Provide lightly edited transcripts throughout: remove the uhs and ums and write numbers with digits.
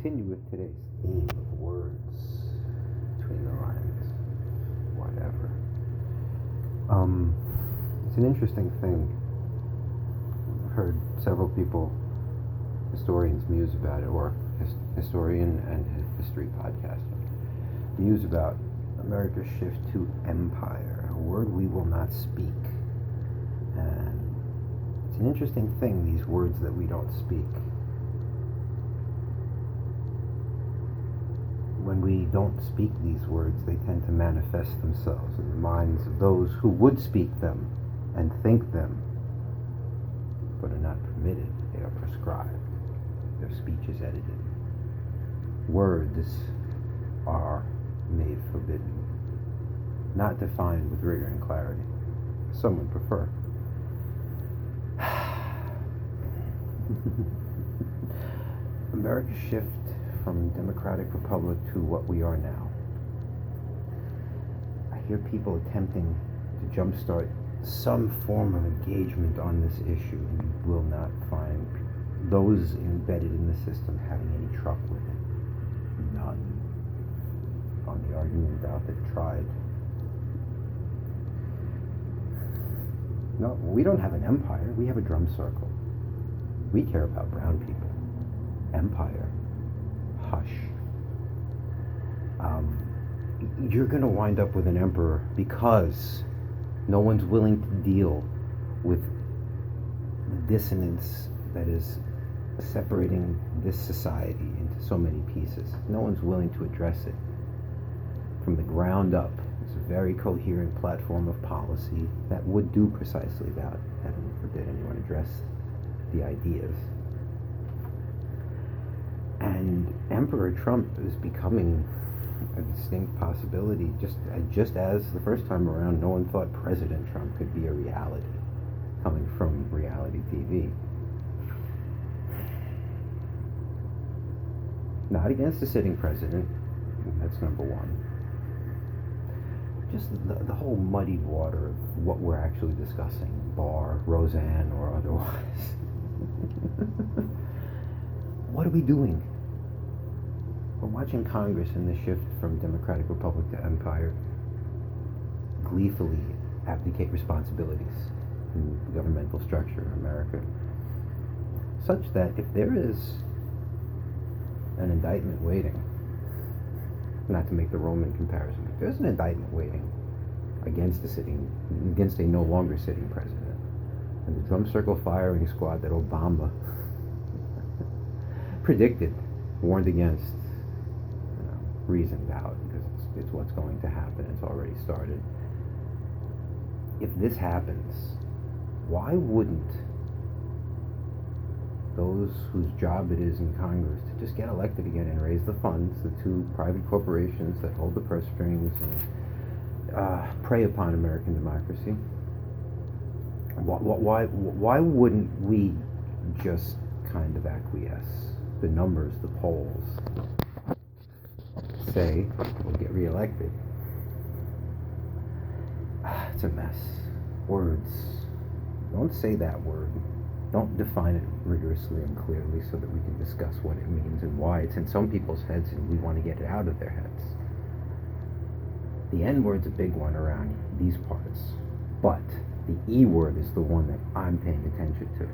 continue with today's theme of words between the lines, whatever. It's an interesting thing. I've heard several people, historians, muse about it, or historian and history podcaster, muse about America's shift to empire, a word we will not speak. And it's an interesting thing, these words that we don't speak. When we don't speak these words, they tend to manifest themselves in the minds of those who would speak them and think them, but are not permitted. They are prescribed. Their speech is edited. Words are made forbidden, not defined with rigor and clarity. Some would prefer. America's shift from democratic republic to what we are now. I hear people attempting to jumpstart some form of engagement on this issue, and you will not find those embedded in the system having any truck with it. None. On the argument out that tried. No, we don't have an empire. We have a drum circle. We care about brown people. Empire. Hush. You're going to wind up with an emperor because no one's willing to deal with the dissonance that is separating this society into so many pieces. No one's willing to address it from the ground up. It's a very coherent platform of policy that would do precisely that. Heaven forbid anyone address the ideas. And Emperor Trump is becoming a distinct possibility, just as the first time around no one thought President Trump could be a reality coming from reality TV. Not against the sitting president, that's number one. Just the whole muddied water of what we're actually discussing, bar, Roseanne, or otherwise. What are we doing? We're watching Congress in the shift from democratic republic to empire gleefully abdicate responsibilities in the governmental structure of America, such that if there is an indictment waiting, not to make the Roman comparison, if there's an indictment waiting against a no longer sitting president, and the drum circle firing squad that Obama predicted, warned against, reasoned out, because it's what's going to happen. It's already started. If this happens, why wouldn't those whose job it is in Congress to just get elected again and raise the funds, the two private corporations that hold the purse strings and prey upon American democracy, why wouldn't we just kind of acquiesce? The numbers, the polls say we'll get reelected. It's a mess. Words. Don't say that word. Don't define it rigorously and clearly so that we can discuss what it means and why it's in some people's heads and we want to get it out of their heads. The N word's a big one around these parts, but the E word is the one that I'm paying attention to.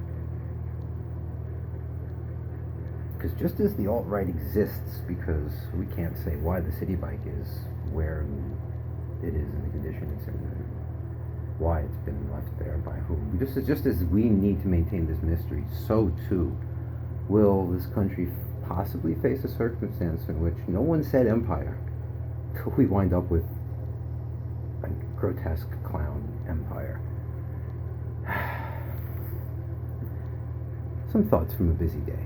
Because just as the alt-right exists because we can't say why the city bike is where it is in the condition it's in, and why it's been left there by whom. Just as we need to maintain this mystery, so too will this country possibly face a circumstance in which no one said empire till we wind up with a grotesque clown empire. Some thoughts from a busy day.